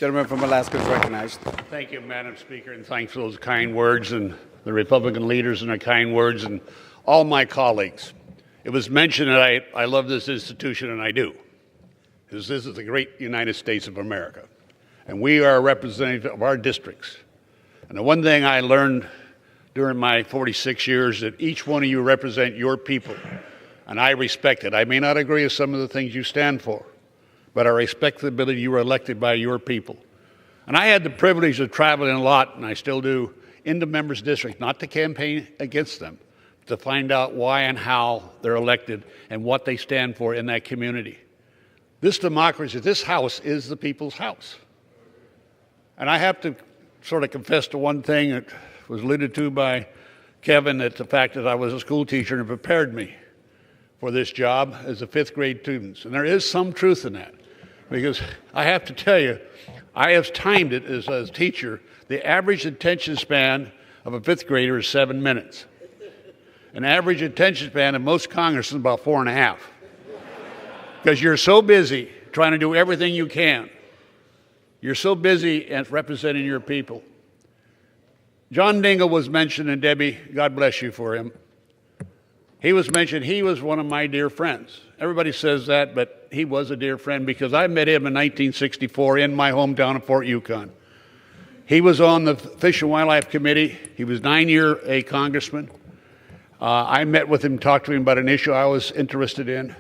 Gentleman from Alaska is recognized. Thank you, Madam Speaker, and thanks for those kind words and the Republican leaders and their kind words and all my colleagues. It was mentioned that I love this institution, and I do, because this is the great United States of America, and we are a representative of our districts. And the one thing I learned during my 46 years that each one of you represent your people, and I respect it. I may not agree with some of the things you stand for, but I respect the ability you were elected by your people. And I had the privilege of traveling a lot, and I still do, into members' districts, not to campaign against them, but to find out why and how they're elected and what they stand for in that community. This democracy, this house is the people's house. And I have to sort of confess to one thing that was alluded to by Kevin, that the fact that I was a school teacher and prepared me for this job as a fifth grade student. And there is some truth in that, because I have to tell you, I have timed it as a teacher. The average attention span of a fifth grader is 7 minutes. An average attention span of most congressmen is about 4.5. Because you're so busy trying to do everything you can. You're so busy at representing your people. John Dingell was mentioned, and Debbie, God bless you for him. He was mentioned. He was one of my dear friends. Everybody says that, but he was a dear friend because I met him in 1964 in my hometown of Fort Yukon. He was on the Fish and Wildlife Committee. He was 9-year a congressman. I met with him, talked to him about an issue I was interested in.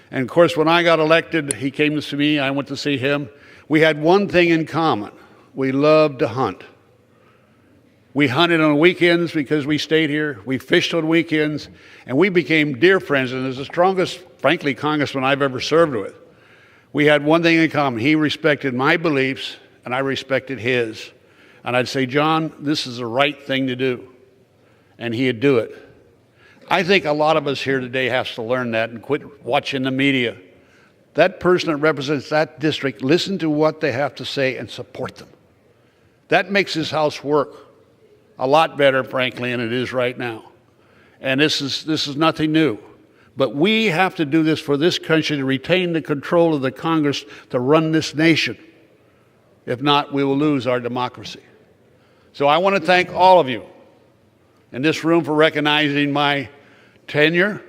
And of course, when I got elected, he came to see me. I went to see him. We had one thing in common. We loved to hunt. We hunted on weekends because we stayed here. We fished on weekends, and we became dear friends. And as the strongest, frankly, congressman I've ever served with, we had one thing in common. He respected my beliefs, and I respected his. And I'd say, John, this is the right thing to do. And he'd do it. I think a lot of us here today has to learn that and quit watching the media. That person that represents that district, listen to what they have to say and support them. That makes this house work a lot better, frankly, than it is right now. And this is nothing new. But we have to do this for this country to retain the control of the Congress to run this nation. If not, we will lose our democracy. So I want to thank all of you in this room for recognizing my tenure.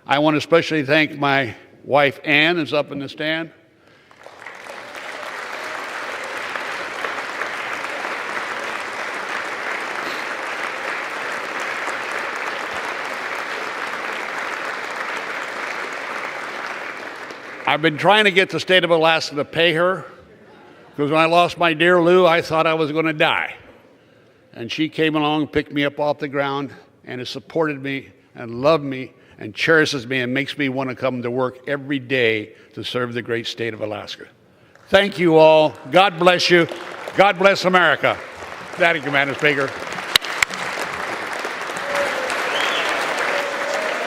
I want to especially thank my wife, Ann, who's up in the stand. I've been trying to get the state of Alaska to pay her, because when I lost my dear Lou, I thought I was going to die. And she came along, picked me up off the ground, and has supported me and loved me and cherishes me and makes me want to come to work every day to serve the great state of Alaska. Thank you all. God bless you. God bless America. Thank you, Madam Speaker.